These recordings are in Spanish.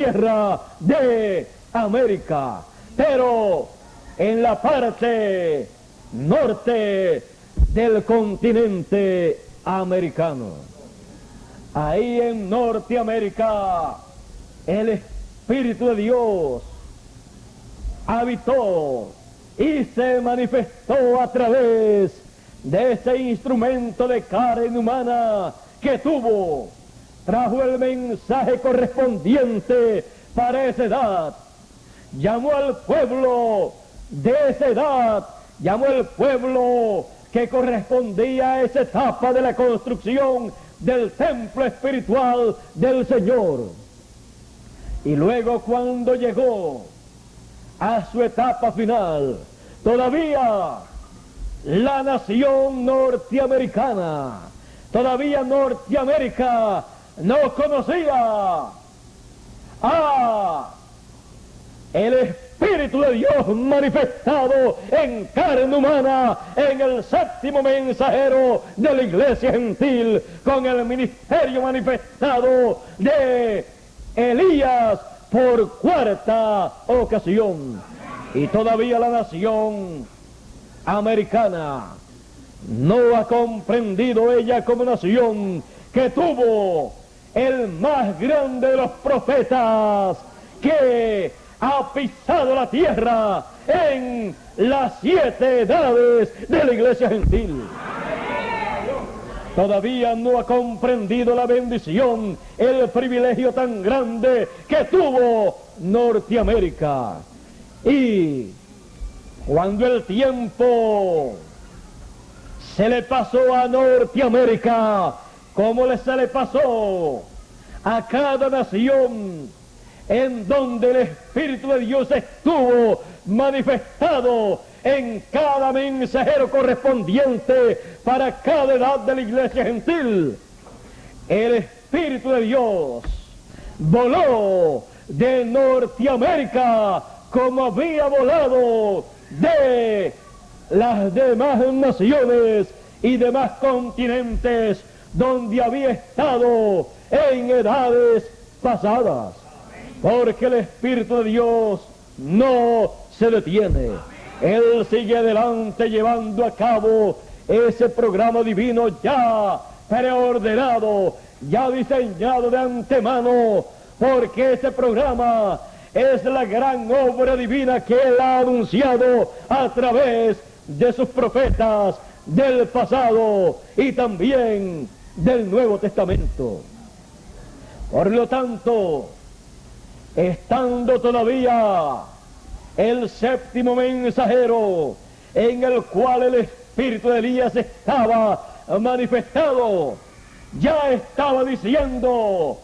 tierra de América, pero en la parte norte del continente americano. Ahí en Norteamérica, el Espíritu de Dios habitó y se manifestó a través de ese instrumento de carne humana que trajo el mensaje correspondiente para esa edad, llamó al pueblo de esa edad, llamó al pueblo que correspondía a esa etapa de la construcción del templo espiritual del Señor. Y luego, cuando llegó a su etapa final, todavía la nación norteamericana, todavía Norteamérica no conocía a el Espíritu de Dios manifestado en carne humana en el séptimo mensajero de la iglesia gentil, con el ministerio manifestado de Elías por cuarta ocasión. Y todavía la nación americana no ha comprendido ella como nación que tuvo el más grande de los profetas que ha pisado la tierra en las 7 edades de la iglesia gentil. Todavía no ha comprendido la bendición, el privilegio tan grande que tuvo Norteamérica. Y cuando el tiempo se le pasó a Norteamérica, como se le pasó a cada nación en donde el Espíritu de Dios estuvo manifestado en cada mensajero correspondiente para cada edad de la iglesia gentil, el Espíritu de Dios voló de Norteamérica como había volado de las demás naciones y demás continentes donde había estado en edades pasadas, porque el Espíritu de Dios no se detiene. Él sigue adelante llevando a cabo ese programa divino ya preordenado, ya diseñado de antemano, porque ese programa es la gran obra divina que Él ha anunciado a través de sus profetas del pasado y también del Nuevo Testamento. Por lo tanto, estando todavía el séptimo mensajero en el cual el Espíritu de Elías estaba manifestado, ya estaba diciendo,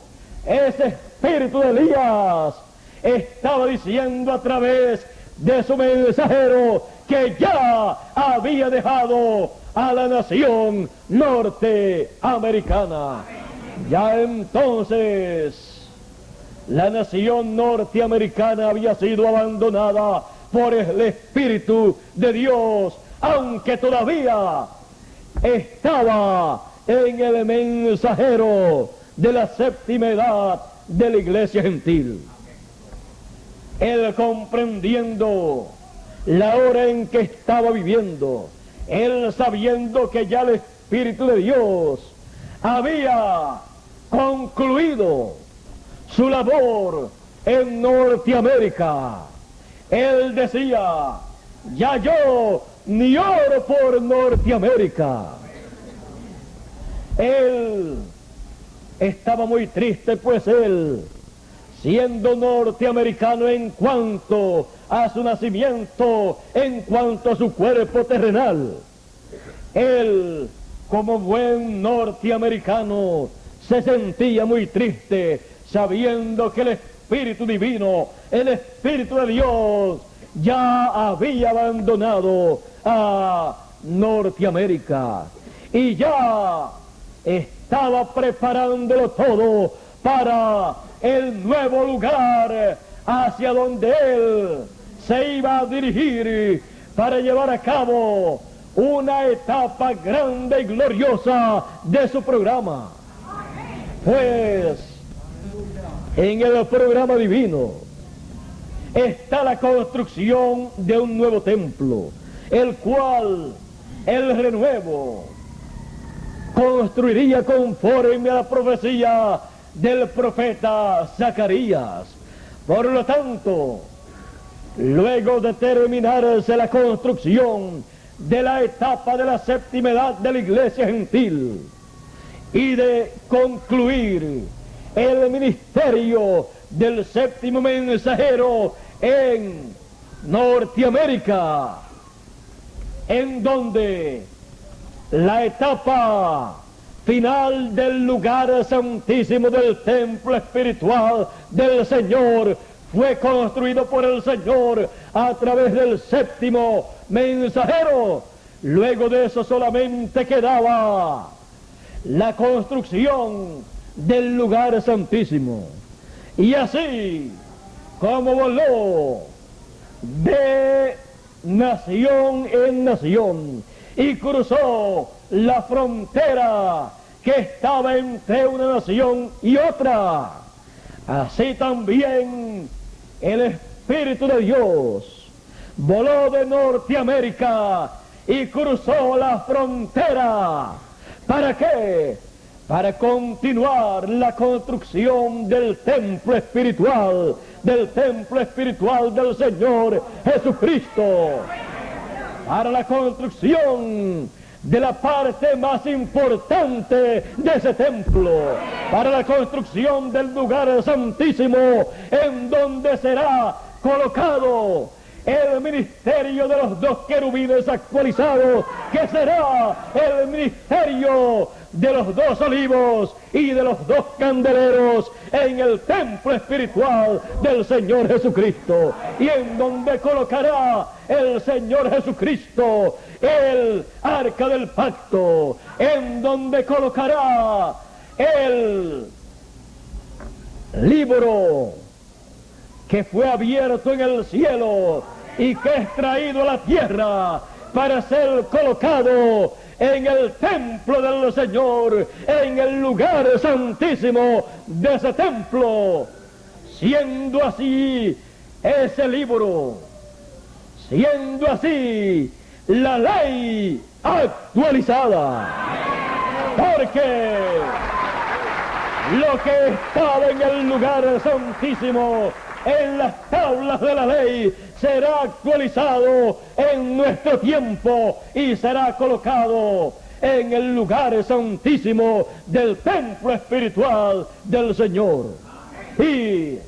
ese Espíritu de Elías estaba diciendo a través de su mensajero que ya había dejado a la nación norteamericana. Ya entonces la nación norteamericana había sido abandonada por el Espíritu de Dios, aunque todavía estaba en el mensajero de la séptima edad de la iglesia gentil. Él, comprendiendo la hora en que estaba viviendo, él sabiendo que ya el Espíritu de Dios había concluido su labor en Norteamérica, él decía, ya yo ni oro por Norteamérica. Él estaba muy triste, pues él, siendo norteamericano en cuanto a su nacimiento, en cuanto a su cuerpo terrenal, él, como buen norteamericano, se sentía muy triste, sabiendo que el Espíritu Divino, el Espíritu de Dios, ya había abandonado a Norteamérica y ya estaba preparándolo todo para el nuevo lugar hacia donde él se iba a dirigir para llevar a cabo una etapa grande y gloriosa de su programa. Pues en el programa divino está la construcción de un nuevo templo, el cual el renuevo construiría conforme a la profecía del profeta Zacarías. Por lo tanto, luego de terminarse la construcción de la etapa de la séptima edad de la iglesia gentil y de concluir el ministerio del séptimo mensajero en Norteamérica, en donde la etapa final del lugar santísimo del templo espiritual del Señor fue construido por el Señor a través del séptimo mensajero. Luego de eso solamente quedaba la construcción del lugar santísimo. Y así como voló de nación en nación y cruzó la frontera que estaba entre una nación y otra, así también el Espíritu de Dios voló de Norteamérica y cruzó la frontera. ¿Para qué? Para continuar la construcción del templo espiritual del Señor Jesucristo, para la construcción de la parte más importante de ese templo, para la construcción del lugar santísimo en donde será colocado el ministerio de los dos querubines actualizados, que será el ministerio de los dos olivos y de los dos candeleros en el templo espiritual del Señor Jesucristo, y en donde colocará el Señor Jesucristo el arca del pacto, en donde colocará el libro que fue abierto en el cielo y que es traído a la tierra para ser colocado en el templo del Señor, en el lugar santísimo de ese templo, siendo así ese libro, siendo así la ley actualizada, porque lo que estaba en el lugar santísimo, en las tablas de la ley, será actualizado en nuestro tiempo y será colocado en el lugar santísimo del templo espiritual del Señor. Y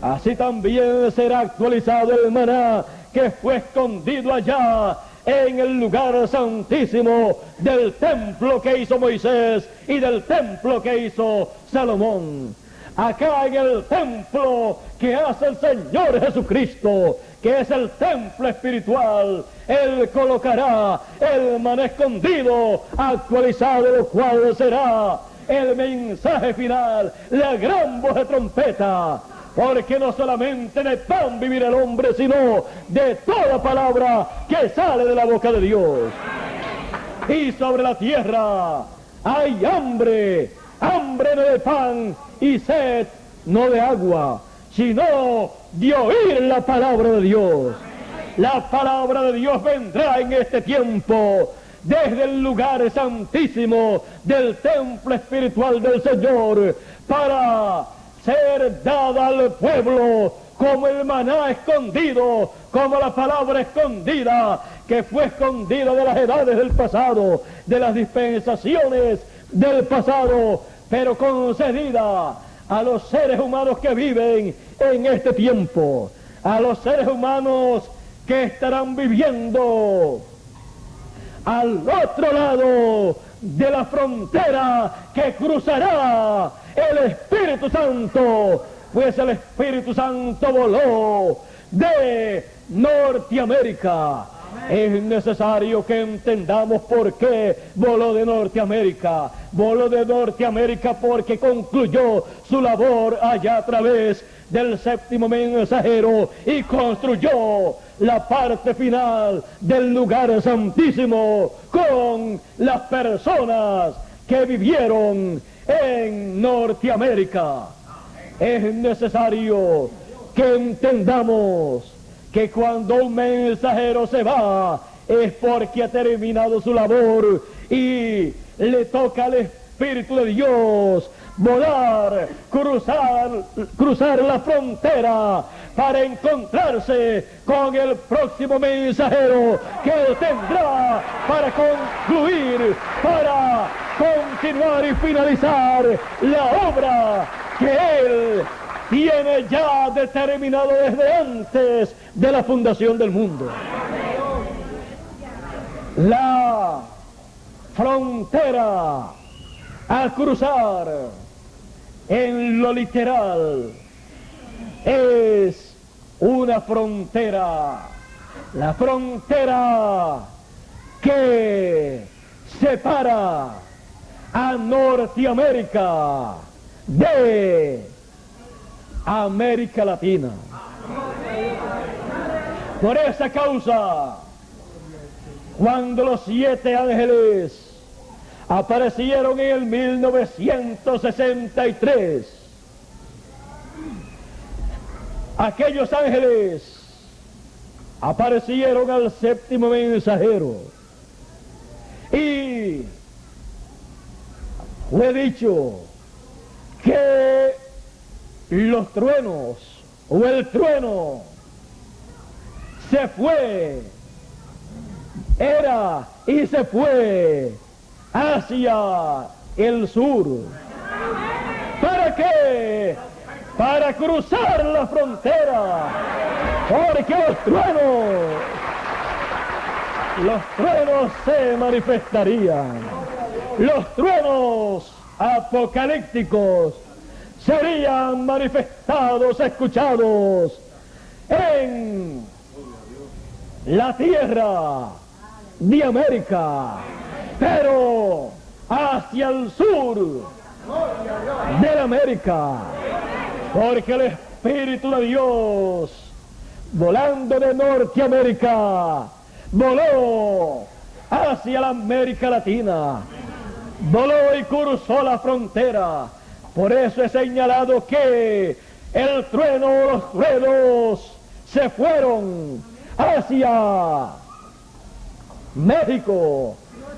así también será actualizado el maná que fue escondido allá en el lugar santísimo del templo que hizo Moisés y del templo que hizo Salomón. Acá en el templo que hace el Señor Jesucristo, que es el templo espiritual, Él colocará el maná escondido, actualizado, lo cual será el mensaje final, la gran voz de trompeta, porque no solamente de pan vivirá el hombre, sino de toda palabra que sale de la boca de Dios. Y sobre la tierra hay hambre, hambre no de pan y sed no de agua, sino de oír la palabra de Dios. La palabra de Dios vendrá en este tiempo desde el lugar santísimo del templo espiritual del Señor para ser dada al pueblo como el maná escondido, como la palabra escondida que fue escondida de las edades del pasado, de las dispensaciones del pasado, pero concedida a los seres humanos que viven en este tiempo, a los seres humanos que estarán viviendo al otro lado de la frontera que cruzará el Espíritu Santo, pues el Espíritu Santo voló de Norteamérica. Es necesario que entendamos por qué voló de Norteamérica. Voló de Norteamérica porque concluyó su labor allá a través del séptimo mensajero y construyó la parte final del lugar santísimo con las personas que vivieron en Norteamérica. es necesario que entendamos que cuando un mensajero se va es porque ha terminado su labor y le toca al Espíritu de Dios volar, cruzar la frontera para encontrarse con el próximo mensajero que él tendrá para concluir, para continuar y finalizar la obra que él tiene ya determinado desde antes de la fundación del mundo. La frontera a cruzar en lo literal es una frontera, la frontera que separa a Norteamérica de América Latina. Por esa causa, cuando los 7 ángeles aparecieron en el 1963, aquellos ángeles aparecieron al 7º mensajero y fue dicho que los truenos o el trueno se fue, era y se fue hacia el sur. ¿Para qué? Para cruzar la frontera, porque los truenos se manifestarían, los truenos apocalípticos serían manifestados, escuchados en la tierra de América, pero hacia el sur de la América, porque el Espíritu de Dios, volando de Norteamérica, voló hacia la América Latina, voló y cruzó la frontera. Por eso he señalado que el trueno o los truenos se fueron hacia México,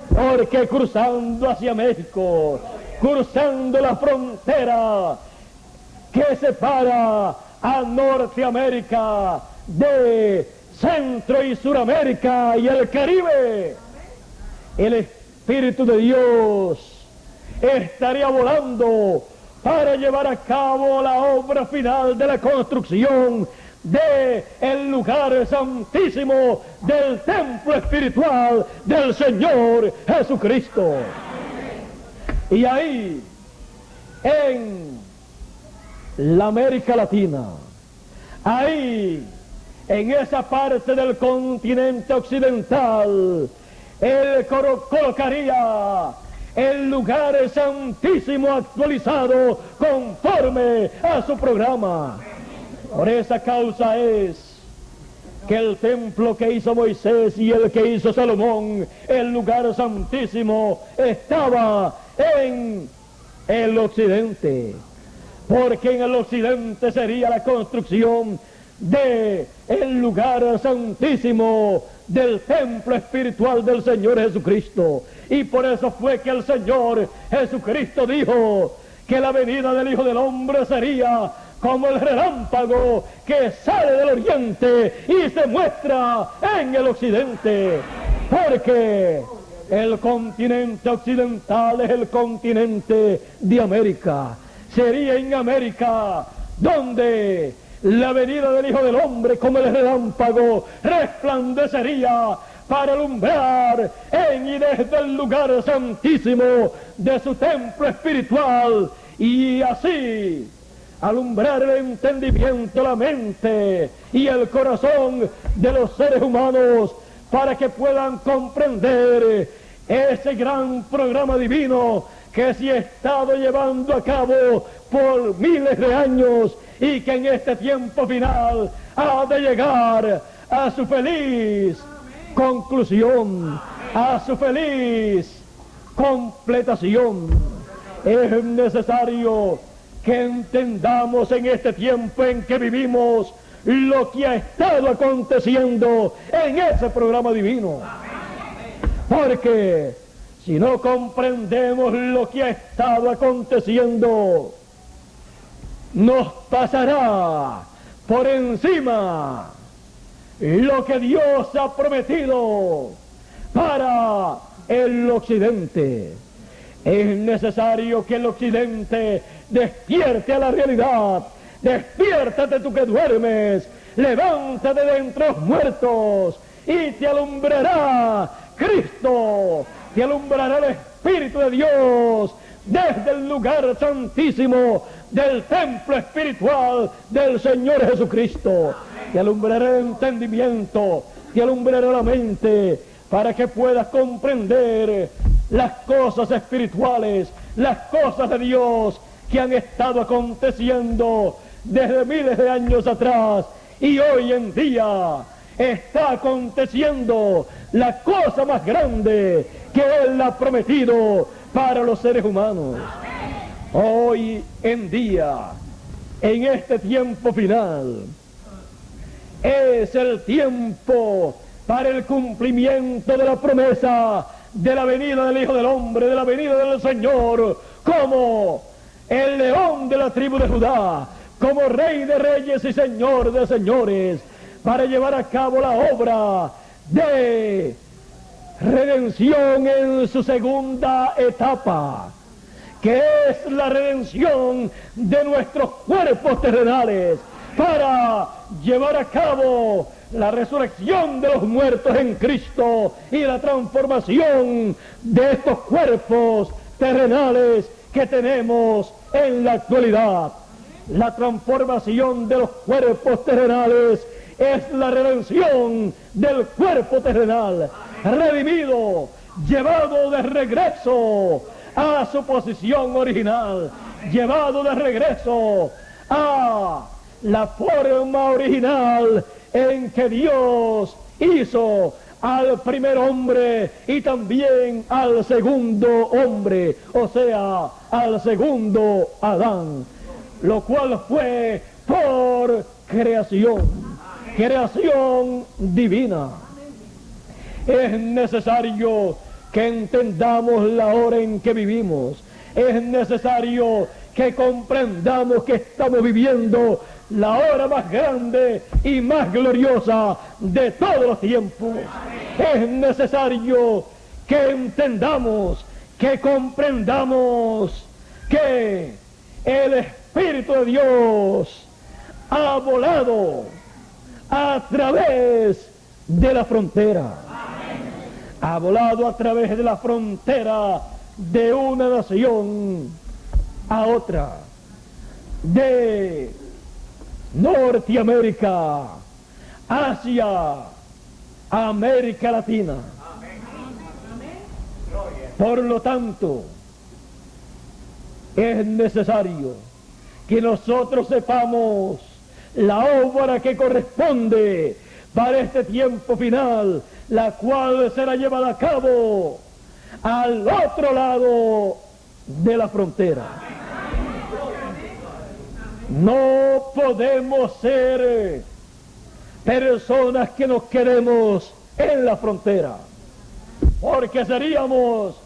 porque cruzando hacia México, cruzando la frontera que separa a Norteamérica de Centro y Suramérica y el Caribe, el Espíritu de Dios estaría volando para llevar a cabo la obra final de la construcción de el lugar santísimo del templo espiritual del Señor Jesucristo. Y ahí, en la América Latina, ahí, en esa parte del continente occidental, él colocaría el lugar santísimo actualizado conforme a su programa. Por esa causa es que el templo que hizo Moisés y el que hizo Salomón, el lugar santísimo, estaba en el occidente, porque en el occidente sería la construcción de el lugar santísimo del templo espiritual del Señor Jesucristo. Y por eso fue que el Señor Jesucristo dijo que la venida del Hijo del Hombre sería como el relámpago que sale del oriente y se muestra en el occidente, porque el continente occidental es el continente de América. Sería en América donde la venida del Hijo del Hombre como el relámpago resplandecería para alumbrar en y desde el lugar santísimo de su templo espiritual, y así alumbrar el entendimiento, la mente y el corazón de los seres humanos para que puedan comprender ese gran programa divino que se ha estado llevando a cabo por miles de años y que en este tiempo final ha de llegar a su feliz conclusión, a su feliz completación. Es necesario que entendamos en este tiempo en que vivimos lo que ha estado aconteciendo en ese programa divino. Porque si no comprendemos lo que ha estado aconteciendo, nos pasará por encima lo que Dios ha prometido para el occidente. Es necesario que el occidente despierte a la realidad. Despiértate tú que duermes, levántate de entre los muertos y te alumbrará Cristo, te alumbrará el Espíritu de Dios desde el lugar santísimo del templo espiritual del Señor Jesucristo. Te alumbrará el entendimiento, te alumbrará la mente para que puedas comprender las cosas espirituales, las cosas de Dios que han estado aconteciendo desde miles de años atrás y hoy en día está aconteciendo la cosa más grande que Él ha prometido para los seres humanos. Hoy en día, en este tiempo final, es el tiempo para el cumplimiento de la promesa de la venida del Hijo del Hombre, de la venida del Señor, como el león de la tribu de Judá, como Rey de Reyes y Señor de Señores, para llevar a cabo la obra de redención en su segunda etapa, que es la redención de nuestros cuerpos terrenales, para llevar a cabo la resurrección de los muertos en Cristo y la transformación de estos cuerpos terrenales que tenemos en la actualidad. La transformación de los cuerpos terrenales es la redención del cuerpo terrenal, redimido, llevado de regreso a su posición original, llevado de regreso a la forma original en que Dios hizo al primer hombre y también al segundo hombre, o sea, al segundo Adán, lo cual fue por creación divina. Es necesario que entendamos la hora en que vivimos. Es necesario que comprendamos que estamos viviendo la hora más grande y más gloriosa de todos los tiempos. Es necesario que entendamos, que comprendamos que el Espíritu de Dios ha volado a través de la frontera. Ha volado a través de la frontera de una nación a otra, de Norteamérica, Asia, América Latina. Por lo tanto, es necesario que nosotros sepamos la obra que corresponde para este tiempo final, la cual será llevada a cabo al otro lado de la frontera. No podemos ser personas que nos quedemos en la frontera, porque seríamos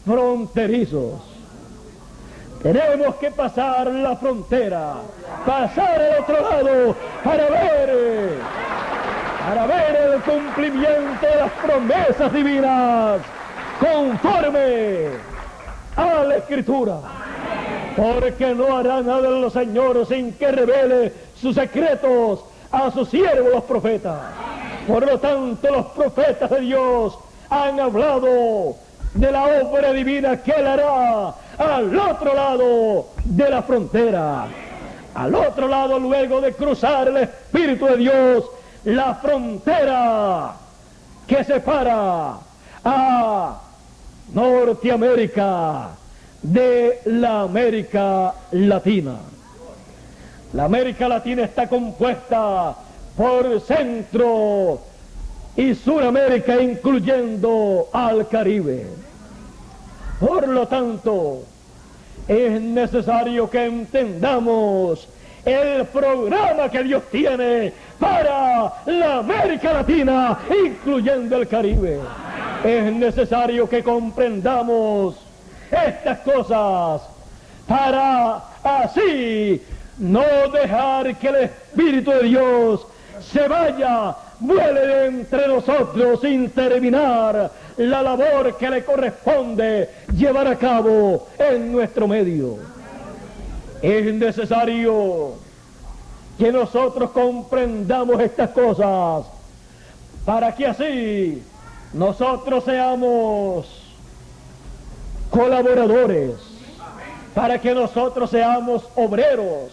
fronterizos. Tenemos que pasar la frontera, pasar al otro lado para ver el cumplimiento de las promesas divinas conforme a la Escritura. Porque no hará nada el Señor sin que revele sus secretos a sus siervos los profetas. Por lo tanto, los profetas de Dios han hablado de la obra divina que Él hará al otro lado de la frontera. Al otro lado, luego de cruzar el Espíritu de Dios, la frontera que separa a Norteamérica de la América Latina. La América Latina está compuesta por Centro y Suramérica, incluyendo al Caribe. Por lo tanto, es necesario que entendamos el programa que Dios tiene para la América Latina, incluyendo el Caribe. Es necesario que comprendamos estas cosas para así no dejar que el Espíritu de Dios se vaya, vuele de entre nosotros sin terminar la labor que le corresponde llevar a cabo en nuestro medio. Es necesario que nosotros comprendamos estas cosas para que así nosotros seamos colaboradores, para que nosotros seamos obreros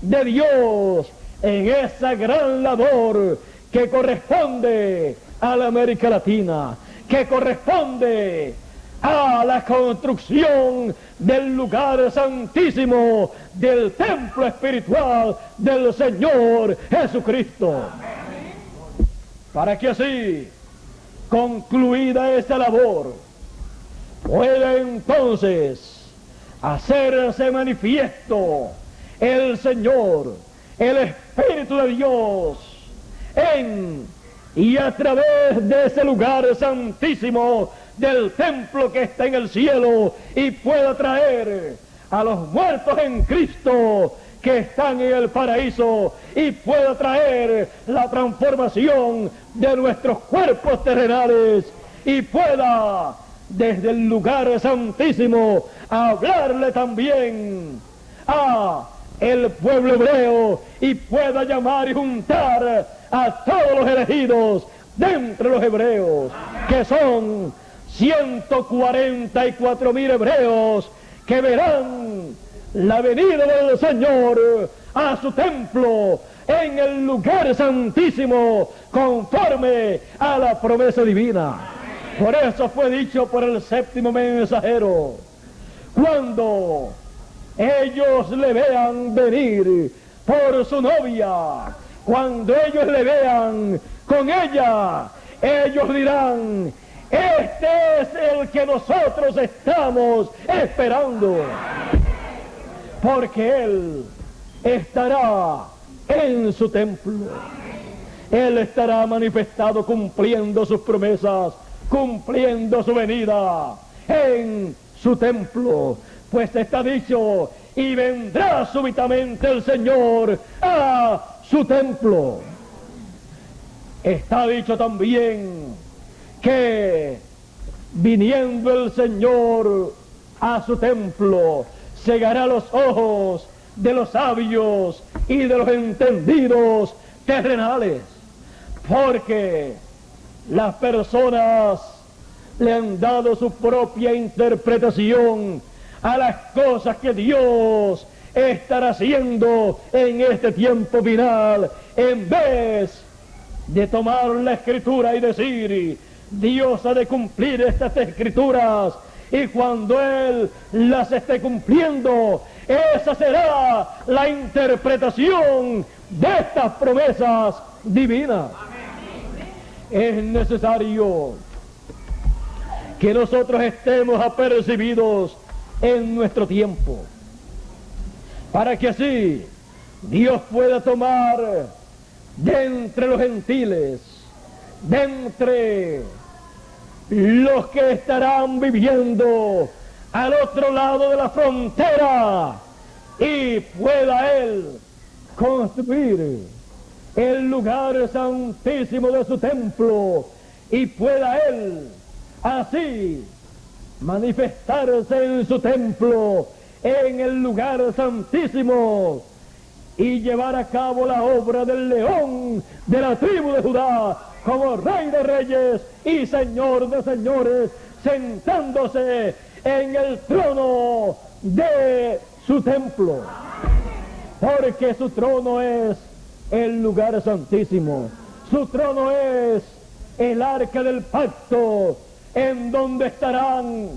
de Dios en esa gran labor que corresponde a la América Latina, que corresponde a la construcción del lugar santísimo, del templo espiritual del Señor Jesucristo. Para que así, concluida esa labor, pueda entonces hacerse manifiesto el Señor, el Espíritu de Dios, en y a través de ese lugar santísimo del templo que está en el cielo, y pueda traer a los muertos en Cristo que están en el paraíso, y pueda traer la transformación de nuestros cuerpos terrenales, y pueda desde el lugar santísimo hablarle también a el pueblo hebreo, y pueda llamar y juntar a todos los elegidos de entre los hebreos, que son 144,000 hebreos que verán la venida del Señor a su templo en el lugar santísimo conforme a la promesa divina. Por eso fue dicho por el séptimo mensajero: cuando ellos le vean venir por su novia, cuando ellos le vean con ella, ellos dirán: este es el que nosotros estamos esperando, porque Él estará en su templo. Él estará manifestado cumpliendo sus promesas, cumpliendo su venida en su templo. Pues está dicho: y vendrá súbitamente el Señor a su templo. Está dicho también que viniendo el Señor a su templo, cegará los ojos de los sabios y de los entendidos terrenales, porque las personas le han dado su propia interpretación a las cosas que Dios estará haciendo en este tiempo final, en vez de tomar la Escritura y decir: Dios ha de cumplir estas Escrituras, y cuando Él las esté cumpliendo, esa será la interpretación de estas promesas divinas. Es necesario que nosotros estemos apercibidos en nuestro tiempo, para que así Dios pueda tomar de entre los gentiles, de entre los que estarán viviendo al otro lado de la frontera, y pueda Él construir el lugar santísimo de su templo, y pueda Él así manifestarse en su templo, en el lugar santísimo, y llevar a cabo la obra del león de la tribu de Judá, como Rey de Reyes y Señor de Señores, sentándose en el trono de su templo, porque su trono es el lugar santísimo, su trono es el arca del pacto, en donde estarán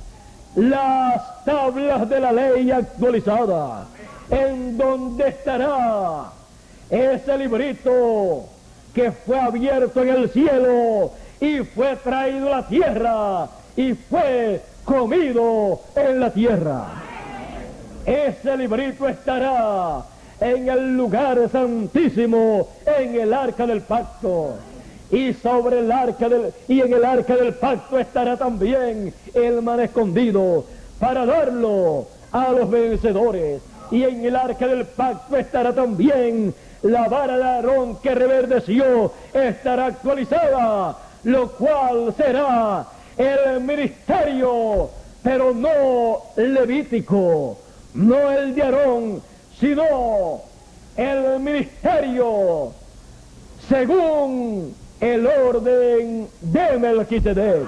las tablas de la ley actualizada, en donde estará ese librito que fue abierto en el cielo y fue traído a la tierra y fue comido en la tierra. ese librito estará en el lugar santísimo, en el arca del pacto. Y sobre el arca en el arca del pacto estará también el maná escondido para darlo a los vencedores. Y en el arca del pacto estará también la vara de Aarón que reverdeció, estará actualizada, lo cual será el ministerio, pero no levítico, no el de Aarón, sino el ministerio según el orden de Melquisedec.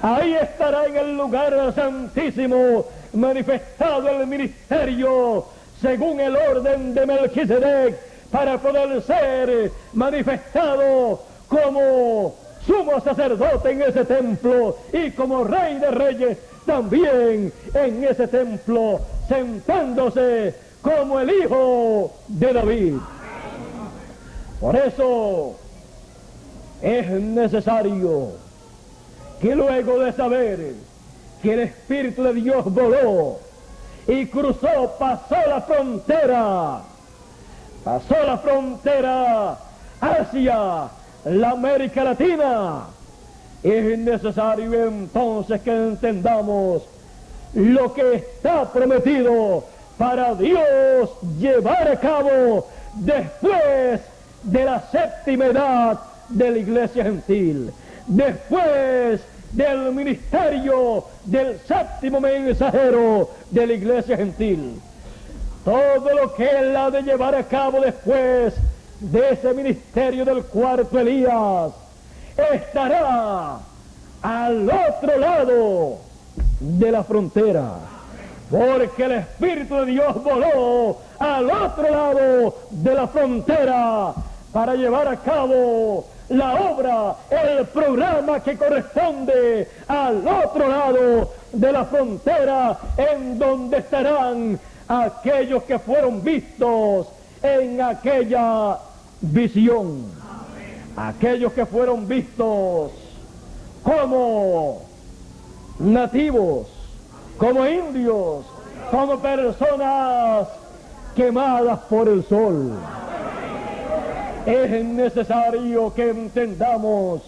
Ahí estará en el lugar santísimo manifestado el ministerio según el orden de Melquisedec, para poder ser manifestado como sumo sacerdote en ese templo y como rey de reyes también en ese templo, sentándose como el hijo de David. Por eso es necesario que luego de saber que el Espíritu de Dios voló y cruzó, pasó la frontera hacia la América Latina, es necesario entonces que entendamos lo que está prometido para Dios llevar a cabo después de la séptima edad de la iglesia gentil, después del ministerio del séptimo mensajero de la iglesia gentil. Todo lo que él ha de llevar a cabo después de ese ministerio del cuarto Elías estará al otro lado de la frontera, porque el Espíritu de Dios voló al otro lado de la frontera para llevar a cabo la obra, el programa que corresponde al otro lado de la frontera, en donde estarán aquellos que fueron vistos en aquella visión, aquellos que fueron vistos como nativos, como indios, como personas quemadas por el sol. Es necesario que entendamos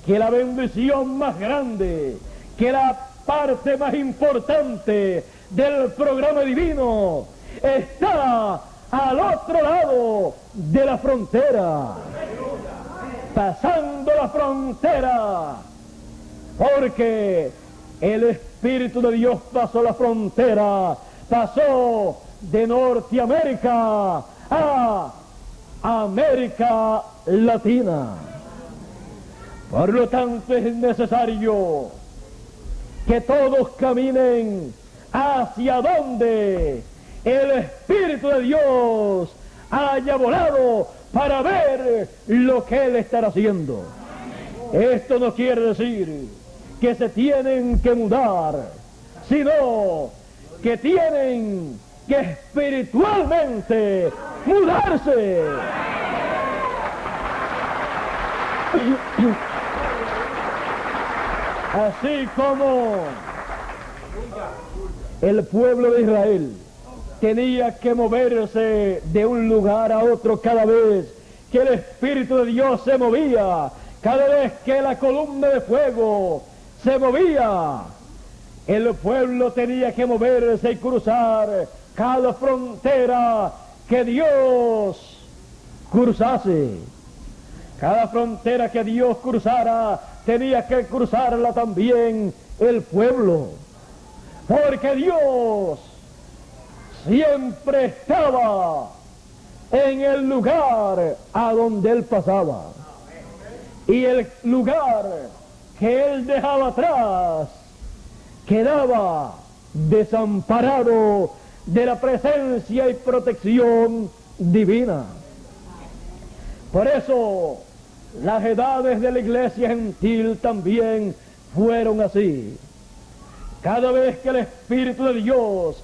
que la bendición más grande, que la parte más importante del programa divino está al otro lado de la frontera, pasando la frontera, porque el Espíritu de Dios pasó la frontera, pasó de Norteamérica a América Latina. Por lo tanto es necesario que todos caminen hacia donde el Espíritu de Dios haya volado para ver lo que Él estará haciendo. Esto no quiere decir que se tienen que mudar, sino que tienen que espiritualmente mudarse. Así como el pueblo de Israel tenía que moverse de un lugar a otro cada vez que el Espíritu de Dios se movía, cada vez que la columna de fuego se movía, el pueblo tenía que moverse y cruzar cada frontera que Dios cruzase. Cada frontera que Dios cruzara, tenía que cruzarla también el pueblo, porque Dios siempre estaba en el lugar a donde Él pasaba, y el lugar que Él dejaba atrás quedaba desamparado de la presencia y protección divina. Por eso las edades de la iglesia gentil también fueron así. Cada vez que el Espíritu de Dios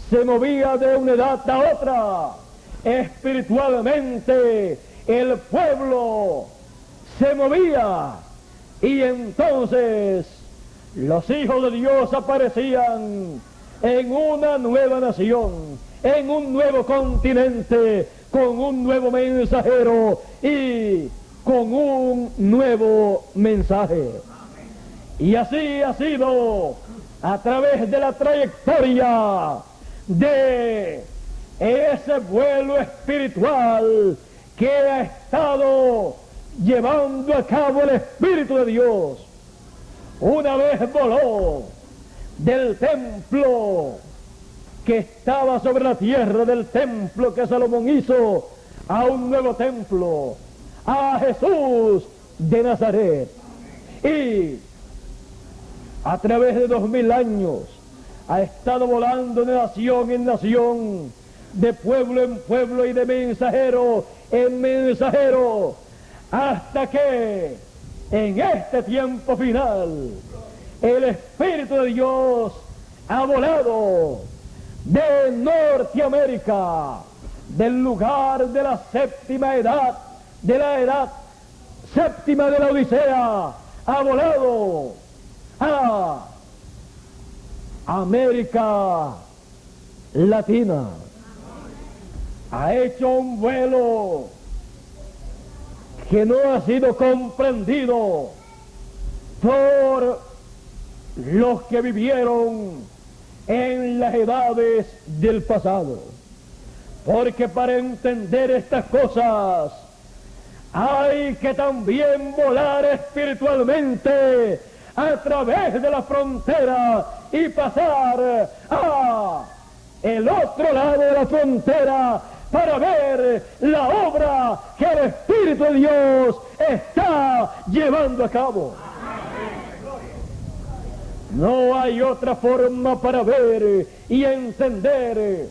se movía de una edad a otra, espiritualmente el pueblo se movía, y entonces los hijos de Dios aparecían en una nueva nación, en un nuevo continente, con un nuevo mensajero y con un nuevo mensaje. Y así ha sido a través de la trayectoria de ese vuelo espiritual que ha estado llevando a cabo el Espíritu de Dios. Una vez voló del templo que estaba sobre la tierra, del templo que Salomón hizo, a un nuevo templo, a Jesús de Nazaret. Y a través de 2000 años ha estado volando de nación en nación, de pueblo en pueblo y de mensajero en mensajero, hasta que en este tiempo final el Espíritu de Dios ha volado de Norteamérica, del lugar de la séptima edad, de la edad séptima de la Odisea, ha volado a América Latina. Ha hecho un vuelo que no ha sido comprendido por los que vivieron en las edades del pasado. Porque para entender estas cosas hay que también volar espiritualmente a través de la frontera y pasar a el otro lado de la frontera para ver la obra que el Espíritu de Dios está llevando a cabo. No hay otra forma para ver y entender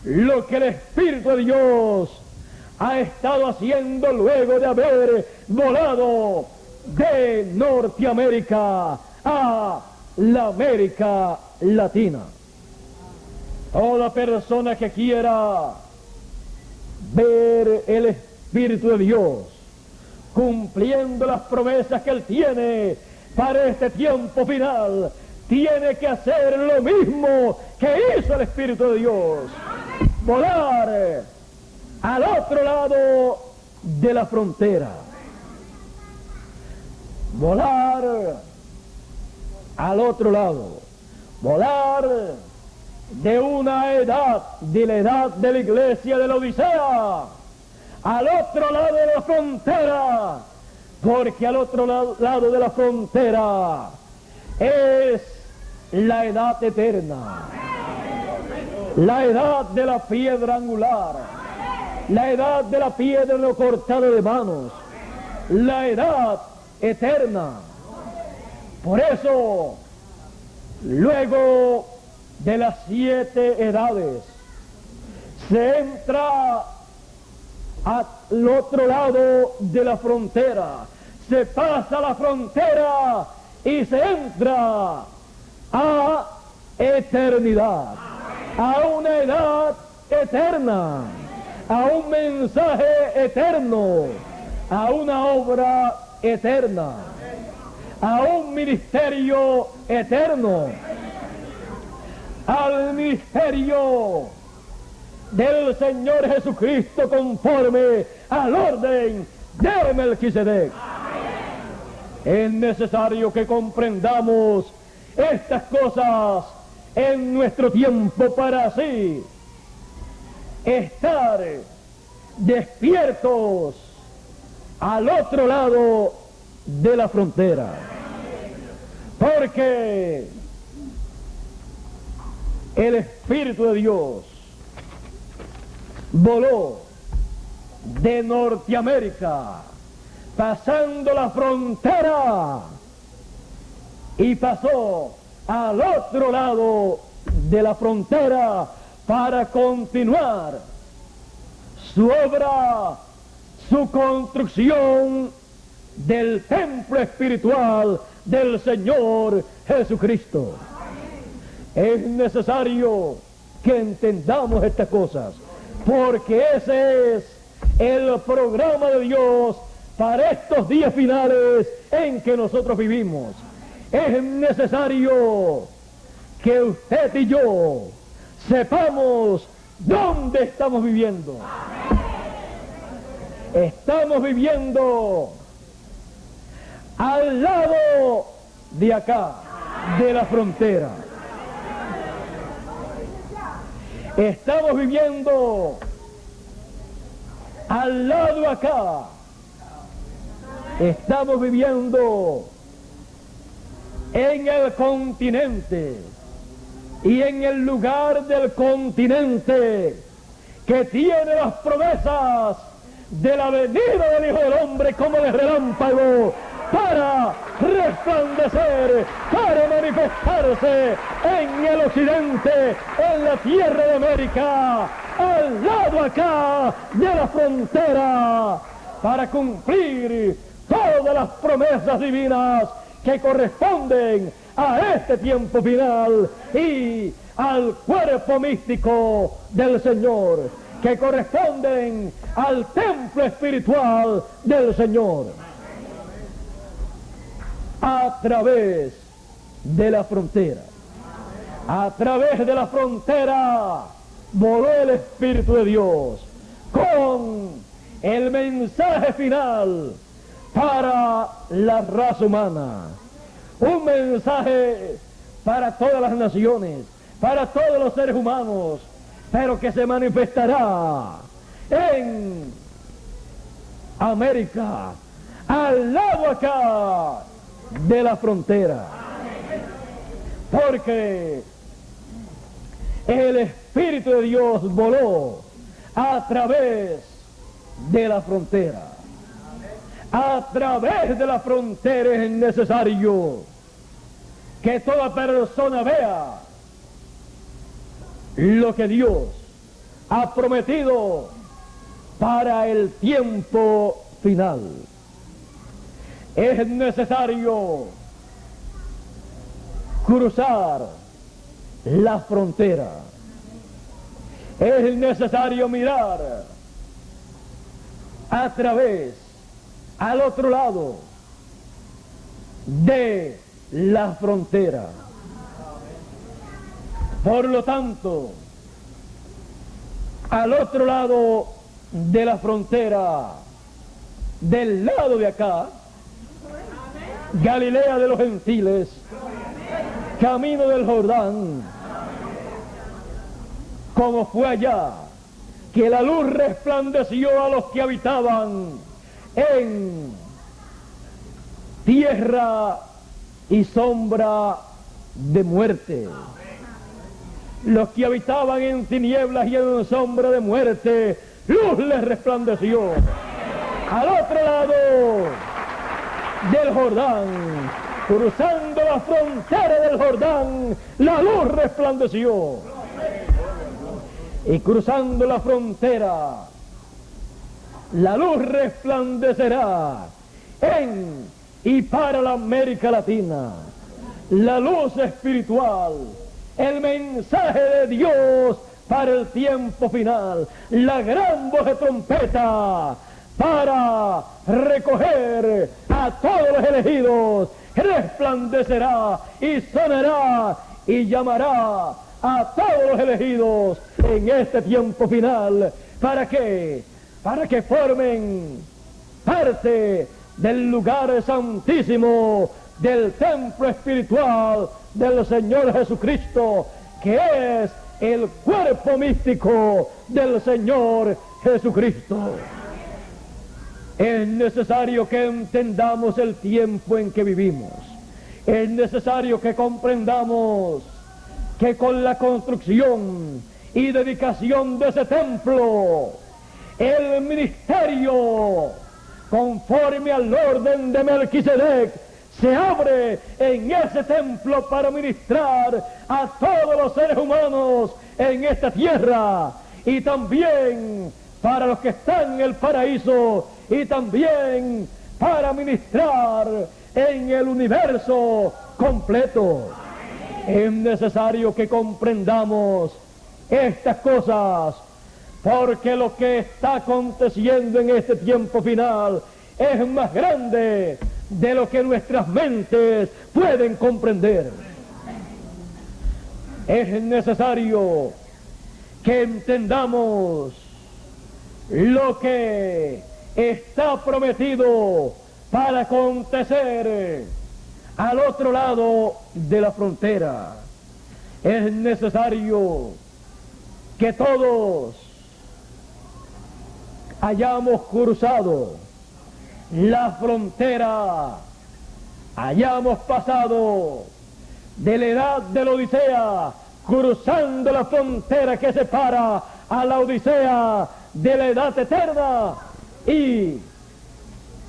lo que el Espíritu de Dios ha estado haciendo luego de haber volado de Norteamérica a la América Latina. Toda persona que quiera ver el Espíritu de Dios cumpliendo las promesas que Él tiene para este tiempo final, tiene que hacer lo mismo que hizo el Espíritu de Dios: volar al otro lado de la frontera, volar al otro lado, volar de una edad, de la edad de la iglesia de la Odisea, al otro lado de la frontera, porque al otro lado de la frontera es la edad eterna, la edad de la piedra angular, la edad de la piedra no cortada de manos, la edad eterna. Por eso, luego de las 7 edades, se entra al otro lado de la frontera, se pasa la frontera y se entra a eternidad, a una edad eterna, a un mensaje eterno, a una obra eterna, a un ministerio eterno, al ministerio del Señor Jesucristo conforme al orden de Melquisedec. Es necesario que comprendamos estas cosas en nuestro tiempo para así estar despiertos al otro lado de la frontera. Porque el Espíritu de Dios voló de Norteamérica, pasando la frontera, y pasó al otro lado de la frontera para continuar su obra, su construcción del templo espiritual del Señor Jesucristo. Es necesario que entendamos estas cosas, porque ese es el programa de Dios para estos días finales en que nosotros vivimos. Es necesario que usted y yo sepamos dónde estamos viviendo. Estamos viviendo al lado de acá, de la frontera. Estamos viviendo al lado acá. Estamos viviendo en el continente y en el lugar del continente que tiene las promesas de la venida del Hijo del Hombre como de relámpago para resplandecer, para manifestarse en el occidente, en la tierra de América, al lado acá de la frontera, para cumplir todas las promesas divinas que corresponden a este tiempo final y al cuerpo místico del Señor, que corresponden al templo espiritual del Señor. A través de la frontera, a través de la frontera, voló el Espíritu de Dios con el mensaje final para la raza humana. Un mensaje para todas las naciones, para todos los seres humanos, pero que se manifestará en América, al lado acá de la frontera. Porque el Espíritu de Dios voló a través de la frontera. A través de la frontera es necesario que toda persona vea lo que Dios ha prometido para el tiempo final. Es necesario cruzar la frontera. Es necesario mirar a través, al otro lado de la frontera. Por lo tanto, al otro lado de la frontera, del lado de acá, Galilea de los gentiles, camino del Jordán, como fue allá, que la luz resplandeció a los que habitaban en tierra y sombra de muerte. Los que habitaban en tinieblas y en sombra de muerte, luz les resplandeció. Al otro lado del Jordán, cruzando la frontera del Jordán, la luz resplandeció. Y cruzando la frontera, la luz resplandecerá en y para la América Latina. La luz espiritual, el mensaje de Dios para el tiempo final, la gran voz de trompeta para recoger a todos los elegidos, resplandecerá y sonará y llamará a todos los elegidos en este tiempo final. ¿Para qué? Para que formen parte del lugar santísimo, del templo espiritual del Señor Jesucristo, que es el cuerpo místico del Señor Jesucristo. Es necesario que entendamos el tiempo en que vivimos. Es necesario que comprendamos que con la construcción y dedicación de ese templo, el ministerio, conforme al orden de Melquisedec, se abre en ese templo para ministrar a todos los seres humanos en esta tierra, y también para los que están en el paraíso, y también para ministrar en el universo completo. Es necesario que comprendamos estas cosas, porque lo que está aconteciendo en este tiempo final es más grande de lo que nuestras mentes pueden comprender. es necesario que entendamos lo que está prometido para acontecer al otro lado de la frontera. Es necesario que todos hayamos cruzado la frontera, hayamos pasado de la edad de la Odisea, cruzando la frontera que separa a la Odisea de la edad eterna, y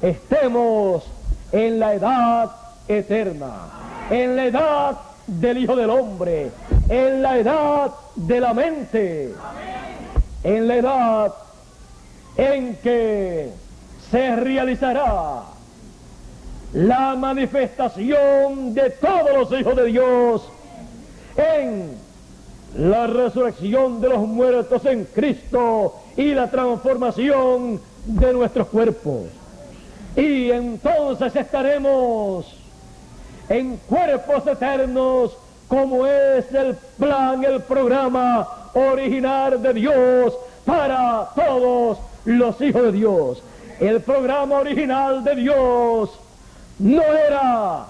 estemos en la edad eterna, en la edad del Hijo del Hombre, en la edad de la mente, en la edad en que se realizará la manifestación de todos los hijos de Dios en la resurrección de los muertos en Cristo y la transformación de nuestros cuerpos. Y entonces estaremos en cuerpos eternos, como es el plan, el programa original de Dios para todos los hijos de Dios. El programa original de Dios no era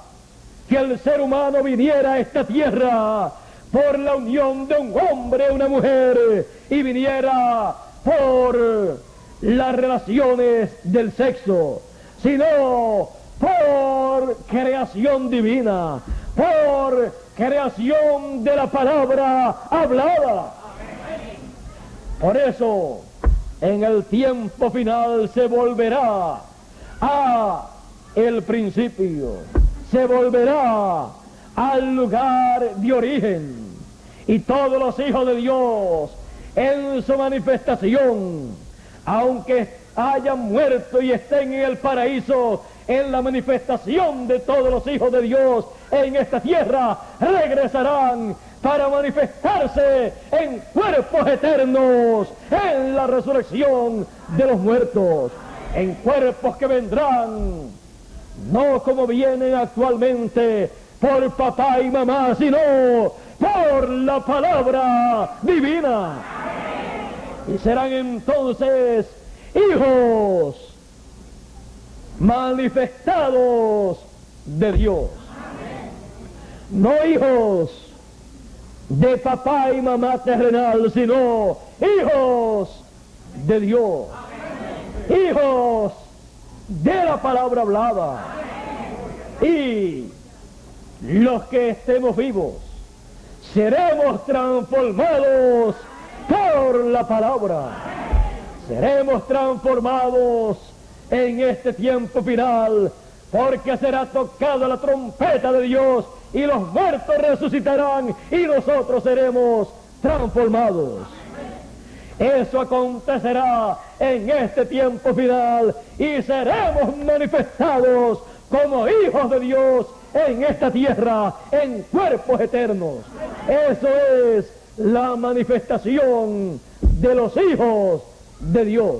que el ser humano viniera a esta tierra por la unión de un hombre y una mujer, y viniera por las relaciones del sexo, sino por creación divina, por creación de la palabra hablada. Por eso, en el tiempo final se volverá a el principio, se volverá al lugar de origen, y todos los hijos de Dios en su manifestación, aunque hayan muerto y estén en el paraíso, en la manifestación de todos los hijos de Dios en esta tierra, regresarán para manifestarse en cuerpos eternos, en la resurrección de los muertos, en cuerpos que vendrán no como vienen actualmente por papá y mamá, sino por la palabra divina. Y serán entonces hijos manifestados de Dios, no hijos de papá y mamá terrenal, sino hijos de Dios, hijos de la palabra hablada. Y los que estemos vivos seremos transformados por la palabra, seremos transformados en este tiempo final, porque será tocada la trompeta de Dios y los muertos resucitarán y nosotros seremos transformados. Eso acontecerá en este tiempo final y seremos manifestados como hijos de Dios en esta tierra, en cuerpos eternos. Eso es la manifestación de los hijos de Dios.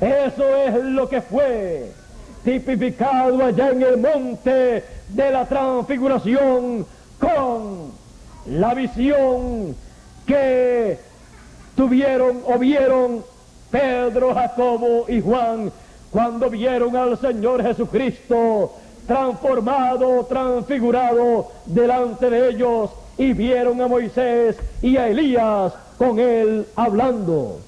Eso es lo que fue tipificado allá en el monte de la transfiguración, con la visión que tuvieron o vieron Pedro, Jacobo y Juan, cuando vieron al Señor Jesucristo transformado, transfigurado delante de ellos, y vieron a Moisés y a Elías con él hablando.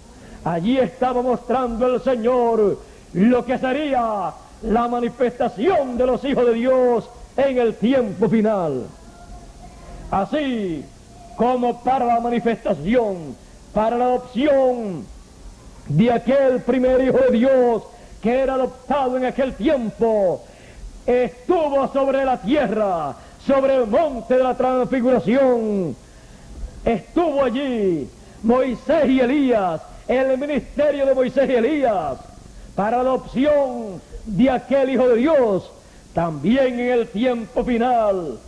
Allí estaba mostrando el Señor lo que sería la manifestación de los hijos de Dios en el tiempo final. Así como para la manifestación, para la adopción de aquel primer hijo de Dios que era adoptado en aquel tiempo, estuvo sobre la tierra, sobre el monte de la transfiguración, estuvo allí Moisés y Elías, el ministerio de Moisés y Elías, para la adopción de aquel hijo de Dios. También en el tiempo final,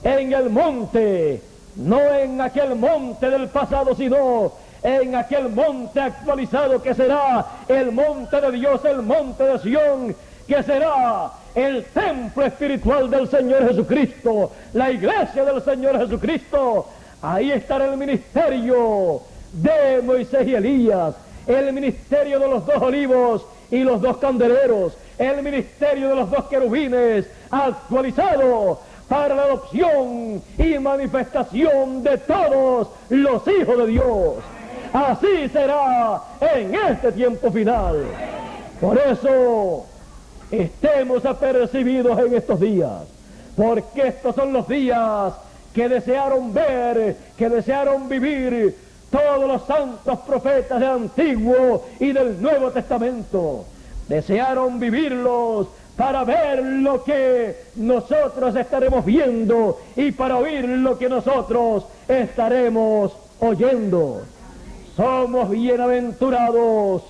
en el monte, no en aquel monte del pasado, sino en aquel monte actualizado que será el monte de Dios, el monte de Sión, que será el templo espiritual del Señor Jesucristo, la iglesia del Señor Jesucristo. ahí estará el ministerio de Moisés y Elías, el ministerio de los 2 olivos y los 2 candeleros, el ministerio de los 2 querubines, actualizado para la adopción y manifestación de todos los hijos de Dios. Así será en este tiempo final. Por eso, estemos apercibidos en estos días, porque estos son los días que desearon ver, que desearon vivir todos los santos profetas del Antiguo y del Nuevo Testamento. Desearon vivirlos para ver lo que nosotros estaremos viendo y para oír lo que nosotros estaremos oyendo. Somos bienaventurados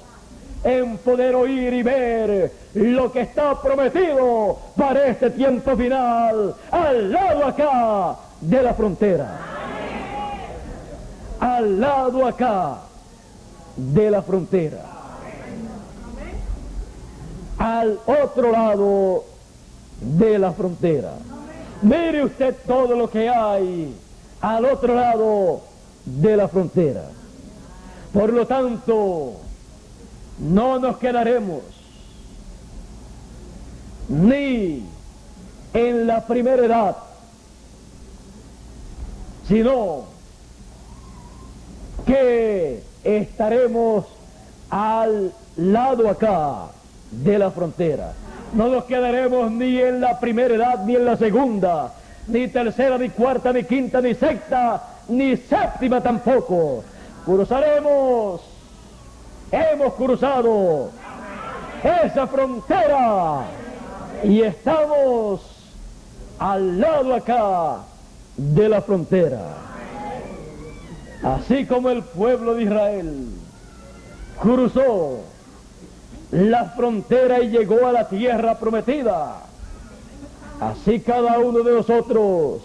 en poder oír y ver lo que está prometido para este tiempo final, al lado acá de la frontera. Al lado acá de la frontera. Al otro lado de la frontera. Mire usted todo lo que hay al otro lado de la frontera. Por lo tanto, no nos quedaremos ni en la primera edad, sino que estaremos al lado acá de la frontera. No nos quedaremos ni en la primera edad, ni en la segunda, ni tercera, ni cuarta, ni quinta, ni sexta, ni séptima tampoco. Cruzaremos, hemos cruzado esa frontera y estamos al lado acá de la frontera. Así como el pueblo de Israel cruzó la frontera y llegó a la tierra prometida, así cada uno de nosotros,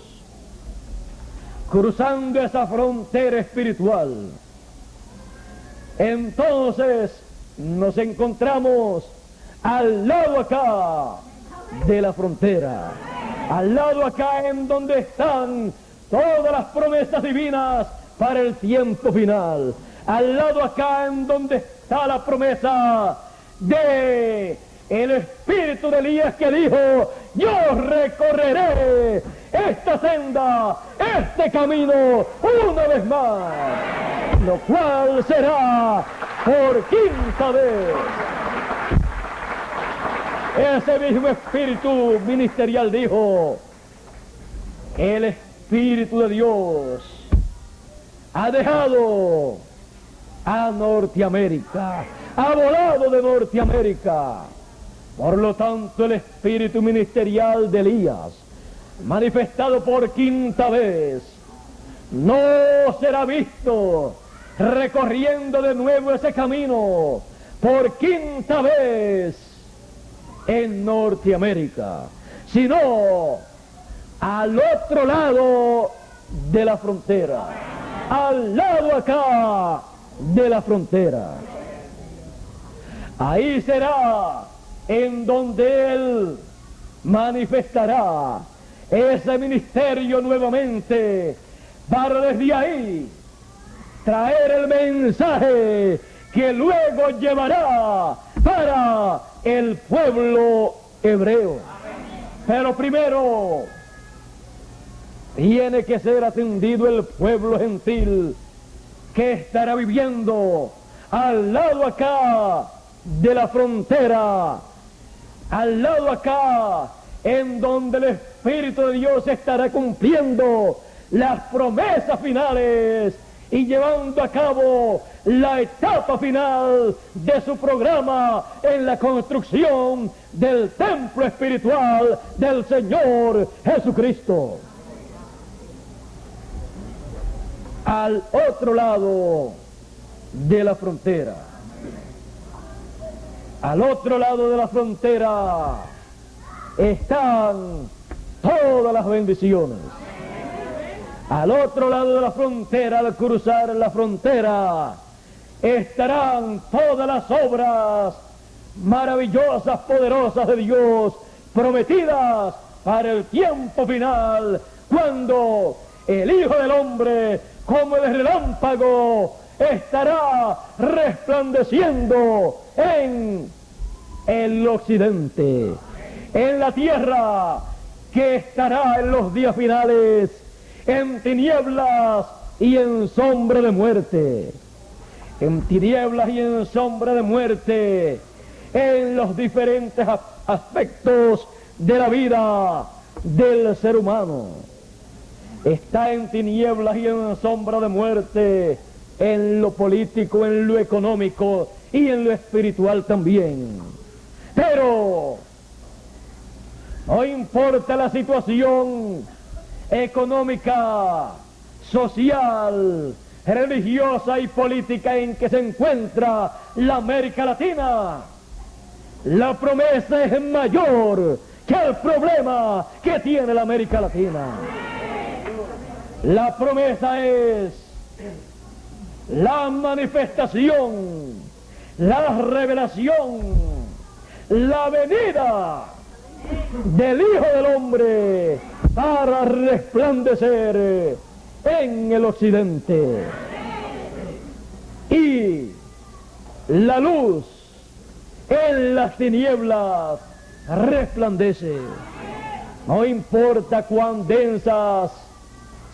cruzando esa frontera espiritual, entonces nos encontramos al lado acá de la frontera, al lado acá en donde están todas las promesas divinas para el tiempo final, al lado acá en donde está la promesa de el espíritu de Elías, que dijo: yo recorreré esta senda, este camino una vez más, lo cual será por 5ª vez. Ese mismo espíritu ministerial dijo: el Espíritu de Dios ha dejado a Norteamérica, ha volado de Norteamérica. Por lo tanto, el espíritu ministerial de Elías, manifestado por 5ª vez, no será visto recorriendo de nuevo ese camino por 5ª vez en Norteamérica, sino al otro lado de la frontera, al lado acá de la frontera. Ahí será en donde Él manifestará ese ministerio nuevamente, para desde ahí traer el mensaje que luego llevará para el pueblo hebreo. Pero primero tiene que ser atendido el pueblo gentil, que estará viviendo al lado acá de la frontera, al lado acá en donde el Espíritu de Dios estará cumpliendo las promesas finales y llevando a cabo la etapa final de su programa en la construcción del templo espiritual del Señor Jesucristo. Al otro lado de la frontera, al otro lado de la frontera están todas las bendiciones. Al otro lado de la frontera, al cruzar la frontera, estarán todas las obras maravillosas, poderosas de Dios, prometidas para el tiempo final, cuando el Hijo del Hombre, como el relámpago, estará resplandeciendo en el occidente, en la tierra que estará en los días finales en tinieblas y en sombra de muerte, en tinieblas y en sombra de muerte, en los diferentes aspectos de la vida del ser humano. Está en tinieblas y en sombra de muerte, en lo político, en lo económico y en lo espiritual también. Pero no importa la situación económica, social, religiosa y política en que se encuentra la América Latina, la promesa es mayor que el problema que tiene la América Latina. La promesa es la manifestación, la revelación, la venida del Hijo del Hombre para resplandecer en el occidente. Y la luz en las tinieblas resplandece. No importa cuán densas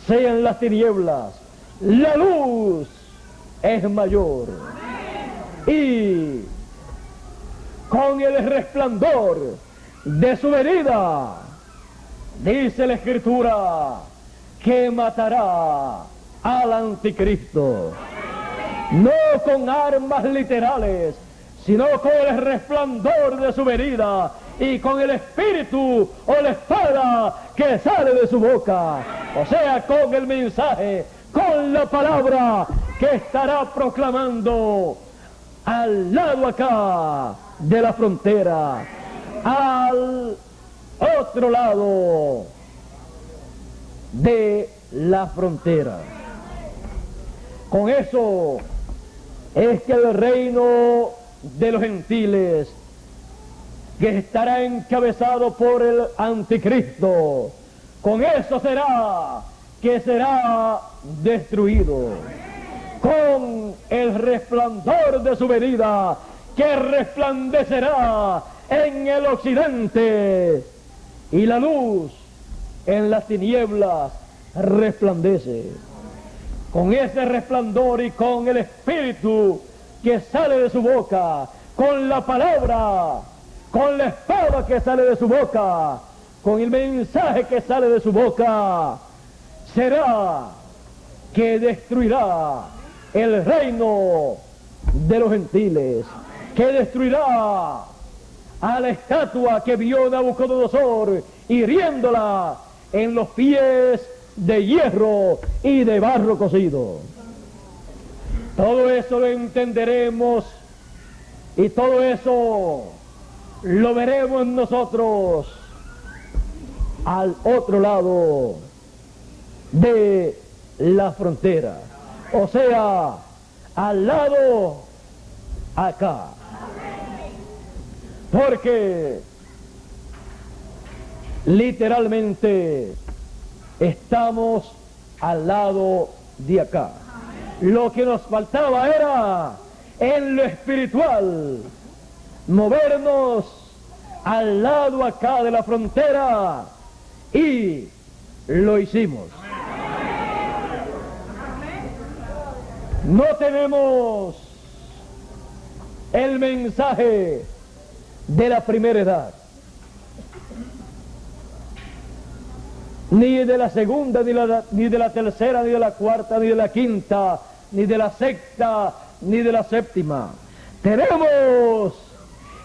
sean las tinieblas, la luz es mayor. Y con el resplandor de su venida, dice la Escritura, que matará al anticristo. No con armas literales, sino con el resplandor de su venida y con el espíritu o la espada que sale de su boca. O sea, con el mensaje, con la palabra que estará proclamando al lado acá de la frontera, al otro lado de la frontera. Con eso es que el reino de los gentiles, que estará encabezado por el anticristo, con eso será que será destruido, con el resplandor de su venida, que resplandecerá en el occidente, y la luz en las tinieblas resplandece. Con ese resplandor y con el espíritu que sale de su boca, con la palabra, con la espada que sale de su boca, con el mensaje que sale de su boca, será que destruirá el reino de los gentiles, que destruirá a la estatua que vio Nabucodonosor, hiriéndola en los pies de hierro y de barro cocido. Todo eso lo entenderemos y todo eso lo veremos nosotros al otro lado de la frontera, o sea, al lado acá, porque literalmente estamos al lado de acá. Lo que nos faltaba era, en lo espiritual, movernos al lado acá de la frontera, y lo hicimos. No tenemos el mensaje de la primera edad, ni de la segunda, ni de la tercera, ni de la cuarta, ni de la quinta, ni de la sexta, ni de la séptima. Tenemos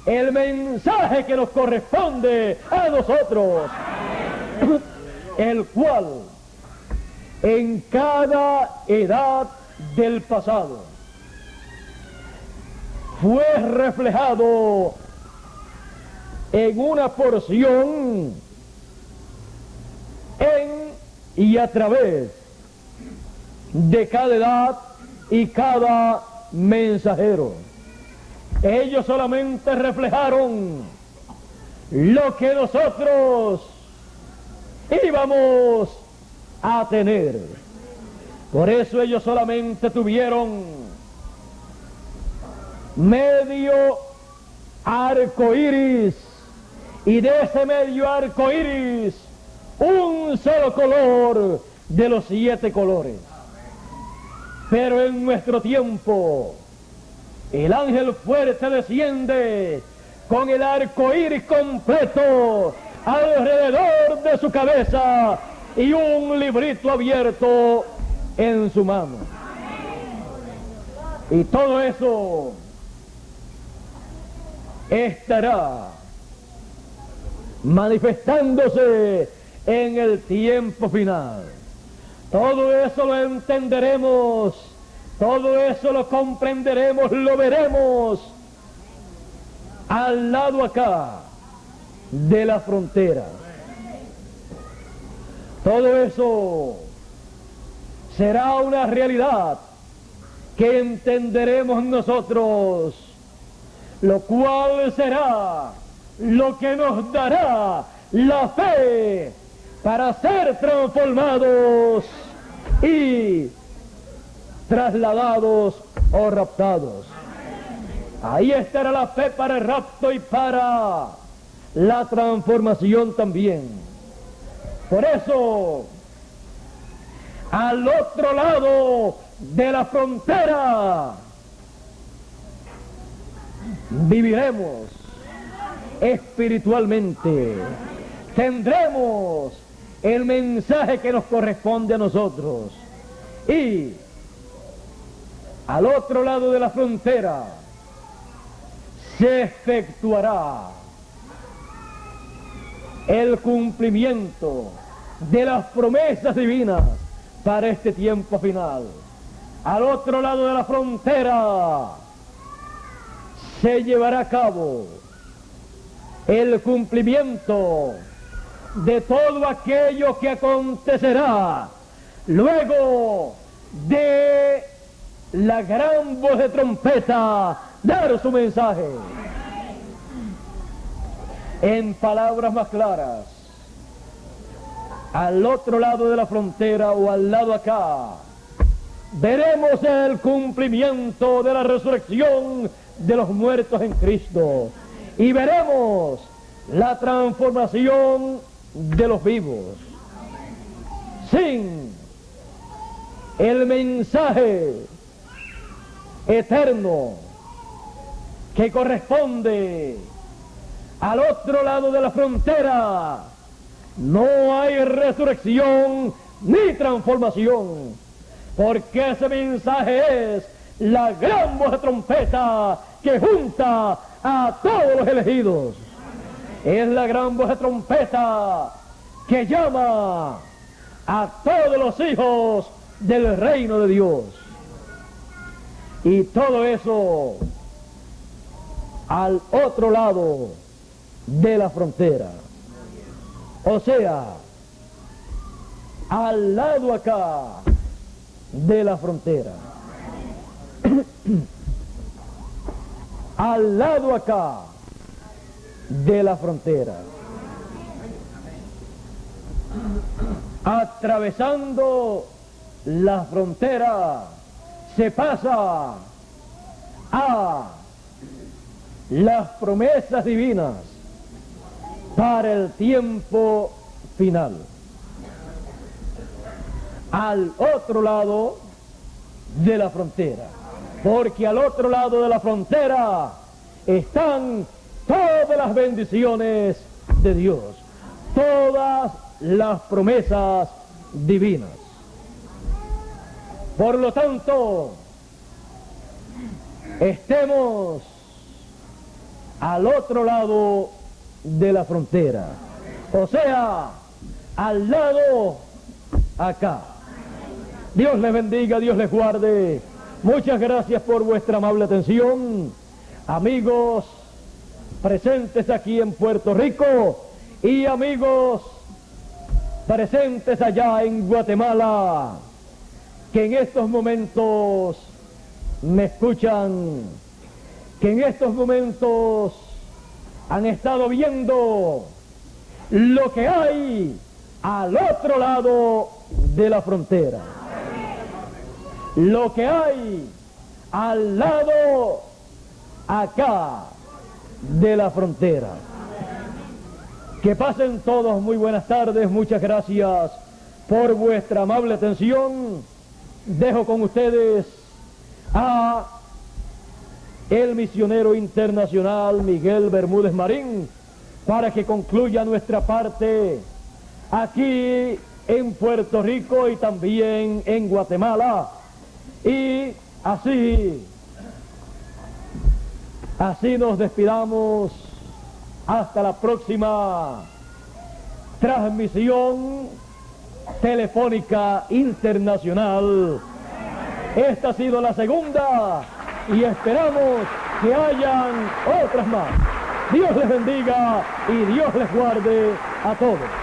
el mensaje que nos corresponde a nosotros, el cual en cada edad del pasado fue reflejado en una porción en y a través de cada edad y cada mensajero. Ellos solamente reflejaron lo que nosotros íbamos a tener. Por eso ellos solamente tuvieron medio arco iris, y de ese medio arco iris un solo color de los 7 colores. Pero en nuestro tiempo el ángel fuerte desciende con el arco iris completo alrededor de su cabeza y un librito abierto en su mano. Y todo eso estará manifestándose en el tiempo final. Todo eso lo entenderemos, todo eso lo comprenderemos, lo veremos al lado acá de la frontera. Todo eso será una realidad que entenderemos nosotros, lo cual será lo que nos dará la fe para ser transformados y trasladados o raptados. Ahí estará la fe para el rapto y para la transformación también. Por eso, al otro lado de la frontera, viviremos espiritualmente, tendremos el mensaje que nos corresponde a nosotros, y al otro lado de la frontera se efectuará el cumplimiento de las promesas divinas para este tiempo final. Al otro lado de la frontera se llevará a cabo el cumplimiento de todo aquello que acontecerá luego de la gran voz de trompeta dar su mensaje. En palabras más claras, al otro lado de la frontera o al lado acá, veremos el cumplimiento de la resurrección de los muertos en Cristo, y veremos la transformación de los vivos. Sin el mensaje eterno que corresponde al otro lado de la frontera, no hay resurrección ni transformación, porque ese mensaje es la gran voz de trompeta que junta a todos los elegidos. Es la gran voz de trompeta que llama a todos los hijos del reino de Dios. Y todo eso al otro lado de la frontera. O sea, al lado acá de la frontera. Al lado acá de la frontera. Atravesando la frontera se pasa a las promesas divinas para el tiempo final. Al otro lado de la frontera, porque al otro lado de la frontera están todas las bendiciones de Dios, todas las promesas divinas. Por lo tanto, estemos al otro lado de la frontera, o sea, al lado acá. Dios les bendiga, Dios les guarde. Muchas gracias por vuestra amable atención, amigos presentes aquí en Puerto Rico y amigos presentes allá en Guatemala, que en estos momentos me escuchan, que en estos momentos han estado viendo lo que hay al otro lado de la frontera. Lo que hay al lado acá de la frontera. Que pasen todos muy buenas tardes, muchas gracias por vuestra amable atención. Dejo con ustedes a el misionero internacional Miguel Bermúdez Marín para que concluya nuestra parte aquí en Puerto Rico y también en Guatemala. Y así nos despidamos hasta la próxima transmisión telefónica internacional. Esta ha sido la segunda y esperamos que hayan otras más. Dios les bendiga y Dios les guarde a todos.